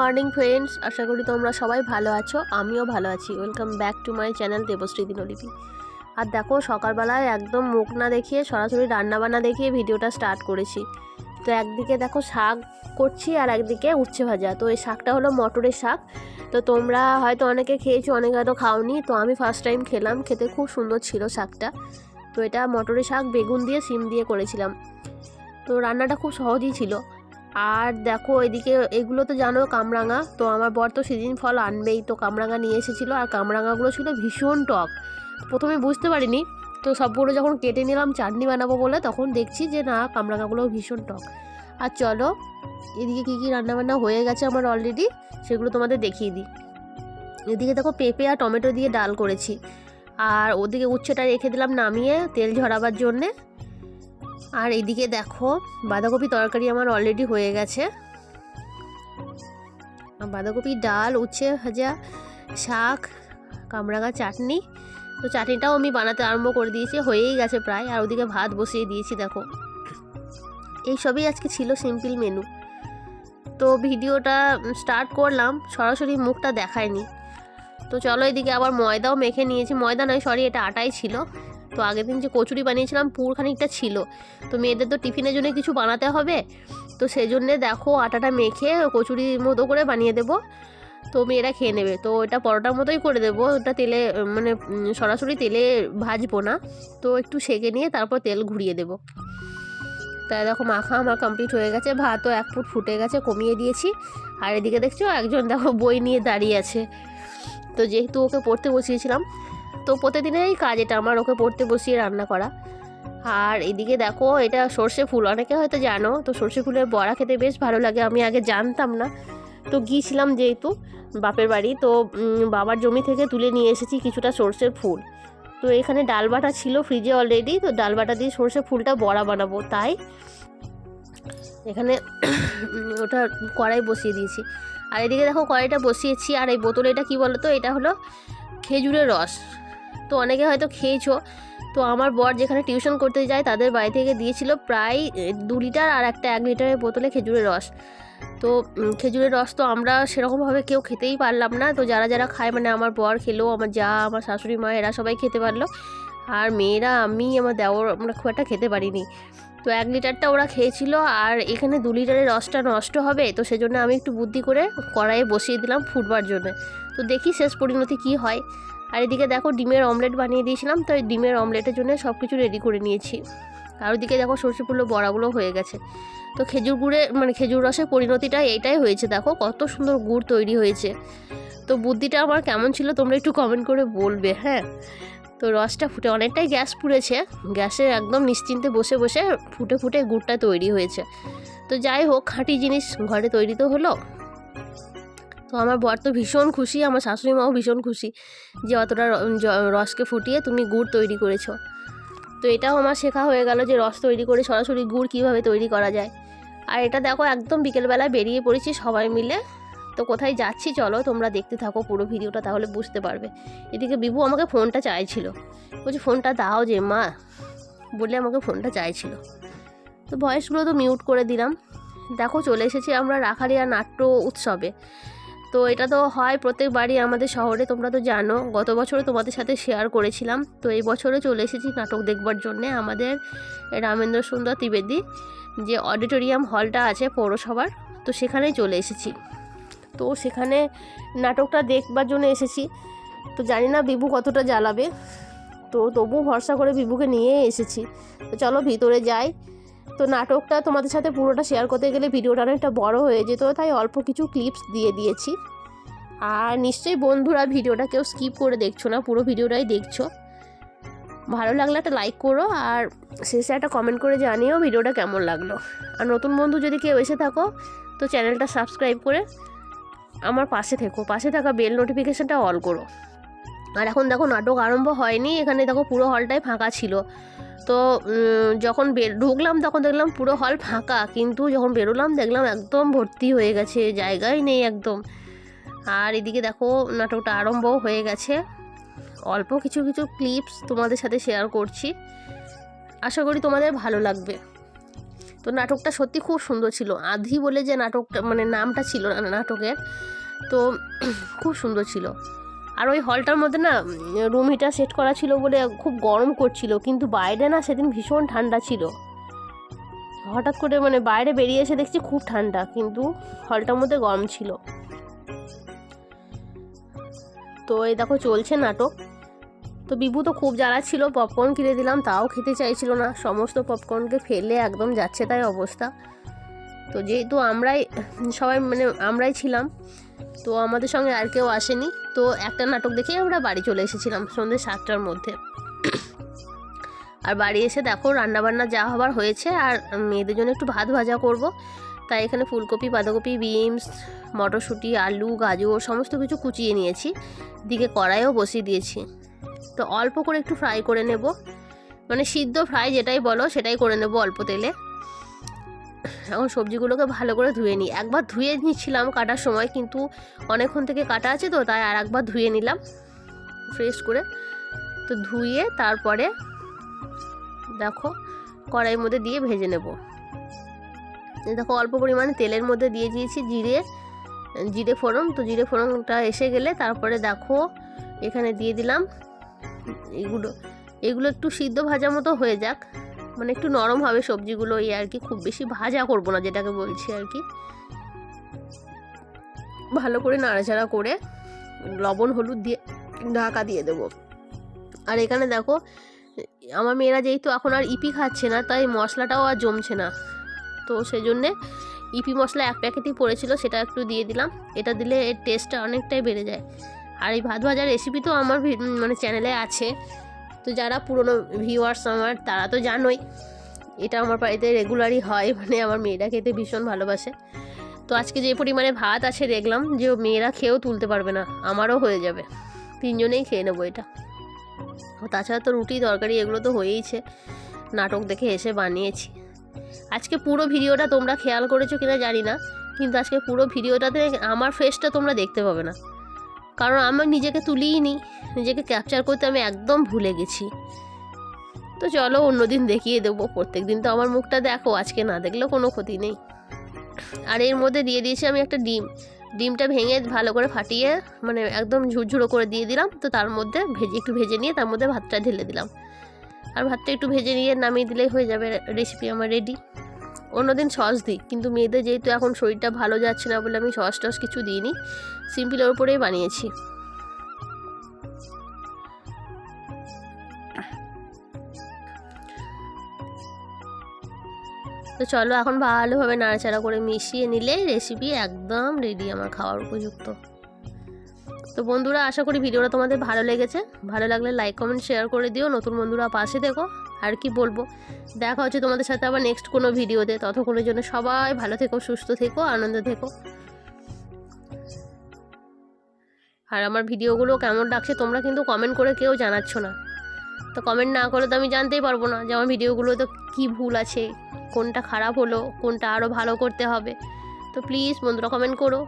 Morning friends, আশা করি তোমরা সবাই ভালো আছো। আমিও ভালো আছি। Welcome back to my channel Debashree Dinlipi. আর দেখো, সকালবেলায় একদম মুখ না দেখিয়ে সরাসরি রান্নাবান্না দেখিয়ে ভিডিওটা স্টার্ট করেছি। তো একদিকে দেখো শাক করছি আর একদিকে উচ্ছে ভাজা। তো এই শাকটা হলো মটরের শাক। তো তোমরা হয়তো অনেকে খেয়েছো, অনেকে হয়তো খাওনি। তো আমি ফার্স্ট টাইম খেলাম, খেতে খুব সুন্দর ছিল শাকটা। তো এটা মটরের শাক বেগুন দিয়ে সিম দিয়ে করেছিলাম। তো রান্নাটা খুব সহজই ছিল। আর দেখো এদিকে এগুলো তো জানো কামরাঙা। তো আমার বর তো সিজন ফল আনবেই, তো কামরাঙা নিয়ে এসেছিলো। আর কামরাঙাগুলো ছিল ভীষণ টক। প্রথমে বুঝতে পারিনি, তো সবগুলো যখন কেটে নিলাম চাটনি বানাবো বলে, তখন দেখছি যে না, কামরাঙাগুলো ভীষণ টক। আর চলো এদিকে কী কী রান্নাবান্না হয়ে গেছে আমার অলরেডি, সেগুলো তোমাদের দেখিয়ে দিই। এদিকে দেখো পেঁপে আর টমেটো দিয়ে ডাল করেছি। আর ওদিকে উচ্ছেটা রেখে দিলাম নামিয়ে তেল ঝরাবার জন্যে। আর এদিকে দেখো বাঁধাকপি তরকারি আমার অলরেডি হয়ে গেছে। বাঁধাকপি ডাল, উচ্ছে ভাজা, শাক, কামরাঙা চাটনি। তো চাটনিটাও আমি বানাতে আরম্ভ করে দিয়েছি, হয়েই গেছে প্রায়। আর ওদিকে ভাত বসিয়ে দিয়েছি দেখো। এই সবই আজকে ছিল সিম্পল মেনু। তো ভিডিওটা স্টার্ট করলাম, সরাসরি মুখটা দেখায়নি। তো চলো এদিকে আবার ময়দাও মেখে নিয়েছি। ময়দা নয়, সরি, এটা আটাই ছিল। তো আগের দিন যে কচুরি বানিয়েছিলাম পুর খানিকটা ছিল। তো মেয়েদের তো টিফিনের জন্য কিছু বানাতে হবে, তো সেই জন্যে দেখো আটাটা মেখে কচুরির মতো করে বানিয়ে দেবো। তো মেয়েরা খেয়ে নেবে। তো এটা পরোটার মতোই করে দেবো। ওটা তেলে মানে সরাসরি তেলে ভাজবো না, তো একটু সেঁকে নিয়ে তারপর তেল ঘুরিয়ে দেবো। তাই দেখো মাখা আমার কমপ্লিট হয়ে গেছে। ভাতও 1 ফুট ফুটে গেছে, কমিয়ে দিয়েছি। আর এদিকে দেখছো একজন দেখো বই নিয়ে দাঁড়িয়ে আছে। তো যেহেতু ওকে পড়তে বসিয়েছিলাম, তো প্রতিদিনেরই কাজ এটা আমার, ওকে পড়তে বসিয়ে রান্না করা। আর এদিকে দেখো এটা সর্ষে ফুল, অনেকে হয়তো জানো। তো সর্ষে ফুলের বড়া খেতে বেশ ভালো লাগে, আমি আগে জানতাম না। তো গিয়েছিলাম যেহেতু বাপের বাড়ি, তো বাবার জমি থেকে তুলে নিয়ে এসেছি কিছুটা সর্ষের ফুল। তো এখানে ডাল বাটা ছিল ফ্রিজে অলরেডি, তো ডাল বাটা দিয়ে সর্ষে ফুলটা বড়া বানাবো, তাই এখানে ওটা কড়াই বসিয়ে দিয়েছি। আর এদিকে দেখো কড়াইটা বসিয়েছি। আর এই বোতলে এটা কী বলো তো, এটা হলো খেজুরের রস। তো অনেকে হয়তো খেয়েছো। তো আমার বর যেখানে টিউশন করতে যায় তাদের বাড়ি থেকে দিয়েছিল প্রায় 2 লিটার আর একটা 1 লিটারের বোতলে খেজুরের রস। তো খেজুরের রস তো আমরা সেরকমভাবে কেউ খেতেই পারলাম না। তো যারা যারা খায়, মানে আমার বর খেলো, আমার যা, আমার শাশুড়ি মা, এরা সবাই খেতে পারলো। আর মেয়েরা, আমি, আমার দেওর, আমরা খুব একটা খেতে পারিনি। তো 1 লিটারটা ওরা খেয়েছিল। আর এখানে 2 লিটারের রসটা নষ্ট হবে, তো সেজন্য আমি একটু বুদ্ধি করে কড়াইয়ে বসিয়ে দিলাম ফুটবার জন্য। তো দেখি শেষ পরিণতি কী হয়। আর এদিকে দেখো ডিমের অমলেট বানিয়ে দিয়েছিলাম। তো এই ডিমের অমলেটের জন্য সব কিছু রেডি করে নিয়েছি। আর ওদিকে দেখো সর্ষে ফুলের বড়াগুলো হয়ে গেছে। তো খেজুর গুড়ে, মানে খেজুর রসের পরিণতিটা এইটাই হয়েছে। দেখো কত সুন্দর গুড় তৈরি হয়েছে। তো বুদ্ধিটা আমার কেমন ছিল তোমরা একটু কমেন্ট করে বলবে, হ্যাঁ। তো রসটা ফুটে অনেকটাই গ্যাস পুড়েছে, গ্যাসে একদম নিশ্চিন্তে বসে বসে ফুটে ফুটে গুড়টা তৈরি হয়েছে। তো যাই হোক, খাঁটি জিনিস ঘরে তৈরি তো হলো। তো আমার বর তো ভীষণ খুশি, আমার শাশুড়ি মাও ভীষণ খুশি যে অতটা রসকে ফুটিয়ে তুমি গুড় তৈরি করেছো। তো এটাও আমার শেখা হয়ে গেল যে রস তৈরি করে সরাসরি গুড় কীভাবে তৈরি করা যায়। আর এটা দেখো একদম বিকেলবেলায় বেরিয়ে পড়েছি সবাই মিলে। তো কোথায় যাচ্ছি চলো তোমরা দেখতে থাকো পুরো ভিডিওটা, তাহলে বুঝতে পারবে। এদিকে বিভু আমাকে ফোনটা চাইছিল, বলছি ফোনটা দাও যে মা, বলে আমাকে ফোনটা চাইছিল। তো ভয়েসগুলো তো মিউট করে দিলাম। দেখো চলে এসেছি আমরা রাখালিয়া নাট্য উৎসবে। তো এটা তো হয় প্রত্যেকবারই আমাদের শহরে, তোমরা তো জানো। গত বছরে তোমাদের সাথে শেয়ার করেছিলাম। তো এই বছরে চলে এসেছি নাটক দেখবার জন্যে আমাদের রামেন্দ্র সুন্দর ত্রিবেদী যে অডিটোরিয়াম হলটা আছে পৌরসভার, তো সেখানেই চলে এসেছি। তো সেখানে নাটকটা দেখবার জন্য এসেছি। তো জানি না বিভু কতটা জ্বালাবে, তো তবু ভরসা করে বিভুকে নিয়ে এসেছি। তো চলো ভিতরে যাই। তো নাটকটা তোমাদের সাথে পুরোটা শেয়ার করতে গেলে ভিডিওটা অনেকটা বড় হয়ে যেত, তাই অল্প কিছু ক্লিপস দিয়ে দিয়েছি। আর নিশ্চয়ই বন্ধুরা ভিডিওটা কেউ স্কিপ করে দেখছো না, পুরো ভিডিওটাই দেখছো। ভালো লাগলে একটা লাইক করো, আর শেষে একটা কমেন্ট করে জানিও ভিডিওটা কেমন লাগলো। আর নতুন বন্ধু যদি কেউ এসে থাকো, তো চ্যানেলটা সাবস্ক্রাইব করে আমার পাশে থেকো, পাশে থাকা বেল নোটিফিকেশানটা অল করো। আর এখন দেখো নাটক আরম্ভ হয়নি, এখানে দেখো পুরো হলটাই ফাঁকা ছিল। তো যখন ঢুকলাম তখন দেখলাম পুরো হল ফাঁকা, কিন্তু যখন বেরোলাম দেখলাম একদম ভর্তি হয়ে গেছে, জায়গাই নেই একদম। আর এদিকে দেখো নাটকটা আরম্ভ হয়ে গেছে। অল্প কিছু কিছু ক্লিপস তোমাদের সাথে শেয়ার করছি, আশা করি তোমাদের ভালো লাগবে। তো নাটকটা সত্যি খুব সুন্দর ছিল। আধি বলে যে নাটকটা মানে নামটা ছিল না নাটকের, তো খুব সুন্দর ছিল। আর ওই হলটার মধ্যে না রুম হিটার সেট করা ছিল বলে খুব গরম করছিল, কিন্তু বাইরে না সেদিন ভীষণ ঠান্ডা ছিল। হঠাৎ করে মানে বাইরে বেরিয়ে এসে দেখছি খুব ঠান্ডা, কিন্তু হলটার মধ্যে গরম ছিল। তো এই দেখো চলছে নাটক। তো বিভু তো খুব জ্বালা ছিল, পপকর্ন কিনে দিলাম তাও খেতে চাইছিল না, সমস্ত পপকর্নকে ফেলে একদম যাচ্ছে তাই অবস্থা। তো যেহেতু সবাই মানে আমরাই ছিলাম, তো আমাদের সঙ্গে আর কেউ আসেনি, তো একটা নাটক দেখেই আমরা বাড়ি চলে এসেছিলাম সন্ধ্যে 7টার মধ্যে। আর বাড়ি এসে দেখো রান্নাবান্না যা হবার হয়েছে, আর মেয়েদের জন্য একটু ভাত ভাজা করব, তাই এখানে ফুলকপি, বাঁধাকপি, বিনস, মটরশুঁটি, আলু, গাজর সমস্ত কিছু কুচিয়ে নিয়েছি, দিকে কড়াইও বসিয়ে দিয়েছি। তো অল্প করে একটু ফ্রাই করে নেব, মানে সিদ্ধ ফ্রাই যেটাই বলো সেটাই করে নেব অল্প তেলে। এখন সবজিগুলোকে ভালো করে ধুয়ে নিই। একবার ধুয়ে নিচ্ছিলাম কাটার সময়, কিন্তু অনেকক্ষণ থেকে কাটা আছে তো তাই আর একবার ধুয়ে নিলাম ফ্রেশ করে। তো ধুয়ে তারপরে দেখো কড়াইয়ের মধ্যে দিয়ে ভেজে নেব। দেখো অল্প পরিমাণে তেলের মধ্যে দিয়ে দিয়েছি জিরে ফোড়ন। তো জিরে ফোড়নটা এসে গেলে তারপরে দেখো এখানে দিয়ে দিলাম এগুলো একটু সিদ্ধ ভাজা মতো হয়ে যাক, মানে একটু নরম হবে সবজিগুলো, এই আর কি, খুব বেশি ভাজা করব না যেটাকে বলছি আর কি। ভালো করে নাড়াচাড়া করে লবণ হলুদ দিয়ে ঢাকা দিয়ে দেবো। আর এখানে দেখো আমার মেয়েরা যেহেতু এখন আর ইপি খাচ্ছে না, তাই মশলাটাও আর জমছে না, তো সেই জন্যে ইপি মশলা 1 প্যাকেটই পড়েছিল, সেটা একটু দিয়ে দিলাম। এটা দিলে এর টেস্টটা অনেকটাই বেড়ে যায়। আর এই ভাত ভাজার রেসিপি তো আমার মানে চ্যানেলে আছে, তো যারা পুরনো ভিউয়ার্স আমার তারা তো জানোই, এটা আমার বাড়িতে রেগুলারই হয়, মানে আমার মেয়েরা খেতে ভীষণ ভালোবাসে। তো আজকে যে পরিমাণে ভাত আছে দেখলাম যে মেয়েরা খেয়েও তুলতে পারবে না, আমারও হয়ে যাবে, 3 জনেই খেয়ে নেবো এটা। তাছাড়া তো রুটি তরকারি এগুলো তো হয়েইছে, নাটক দেখে এসে বানিয়েছি। আজকে পুরো ভিডিওটা তোমরা খেয়াল করেছো কিনা জানি না, কিন্তু আজকে পুরো ভিডিওটাতে আমার ফেসটা তোমরা দেখতে পাবে না, কারণ আমি নিজেকে তুলিই নি, নিজেকে ক্যাপচার করতে আমি একদম ভুলে গেছি। তো চলো অন্যদিন দেখিয়ে দেবো, প্রত্যেক দিন তো আমার মুখটা দেখো, আজকে না দেখলেও কোনো ক্ষতি নেই। আর এর মধ্যে দিয়ে দিয়েছি আমি একটা ডিমটা ভেঙে ভালো করে ফাটিয়ে মানে একদম ঝুরঝুরো করে দিয়ে দিলাম। তো তার মধ্যে একটু ভেজে নিয়ে তার মধ্যে ভাতটা ঢেলে দিলাম, আর ভাতটা একটু ভেজে নিয়ে নামিয়ে দিলেই হয়ে যাবে, রেসিপি আমার রেডি। অন্যদিন সস দিই, কিন্তু মেয়েদের যেহেতু এখন শরীরটা ভালো যাচ্ছে না বলে আমি সস টস কিছু দিইনি, সিম্পলের ওপরেই বানিয়েছি। তো চলো এখন ভালোভাবে নাড়াচাড়া করে মিশিয়ে নিলে রেসিপি একদম রেডি আমার খাওয়ার উপযুক্ত। তো বন্ধুরা আশা করি ভিডিওটা তোমাদের ভালো লেগেছে, ভালো লাগলে লাইক কমেন্ট শেয়ার করে দিও, নতুন বন্ধুরা পাশে দেখো। আর কি বলবো, দেখা হচ্ছে তোমাদের সাথে আবার নেক্সট কোনো ভিডিওতে, ততক্ষণের জন্য সবাই ভালো থেকো, সুস্থ থেকো, আনন্দে থেকো। আর আমার ভিডিওগুলো কেমন লাগছে তোমরা কিন্তু কমেন্ট করে কেউ জানাচ্ছ না, তো কমেন্ট না করে তো আমি জানতেই পারবো না যে আমার ভিডিওগুলোতে কী ভুল আছে, কোনটা খারাপ হলো, কোনটা আরও ভালো করতে হবে। তো প্লিজ বন্ধুরা কমেন্ট করো।